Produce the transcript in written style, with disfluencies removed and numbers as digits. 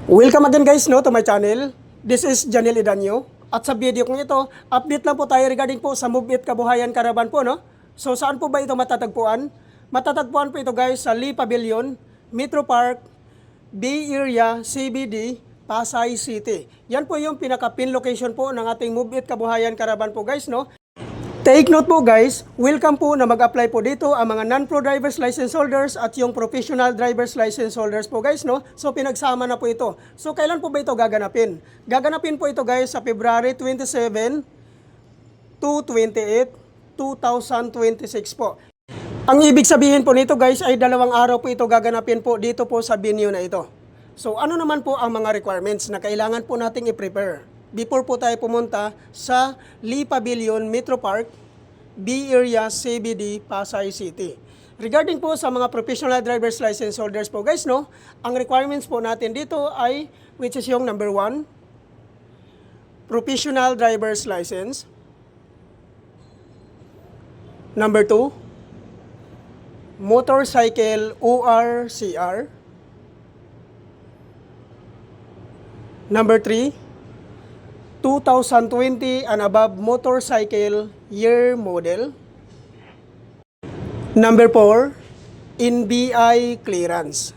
Welcome again guys to my channel. This is Janel Idanyo. At sa video kong ito, update lang po tayo regarding po sa Move It Kabuhayan Caravan po, no? So saan po ba ito matatagpuan? Matatagpuan po ito guys sa Lee Pavilion, Metro Park, Bay Area, CBD, Pasay City. Yan po yung pinaka-pin location po ng ating Move It Kabuhayan Caravan po guys, no? Take note po guys, welcome po na mag-apply po dito ang mga non-pro driver's license holders at yung professional driver's license holders po guys, no? So pinagsama na po ito. So kailan po ba ito gaganapin? Gaganapin po ito guys sa February 27 to 28, 2026 po. Ang ibig sabihin po nito guys ay 2 araw po ito gaganapin po dito po sa venue na ito. So ano naman po ang mga requirements na kailangan po nating i-prepare before po tayo pumunta sa Lee Pavilion, Metro Park, Bay Area, CBD, Pasay City. Regarding po sa mga professional driver's license holders po guys, no, ang requirements po natin dito ay, which is yung number 1, professional driver's license. Number 2, motorcycle ORCR. Number 3, 2020 and above motorcycle year model. Number 4, NBI clearance.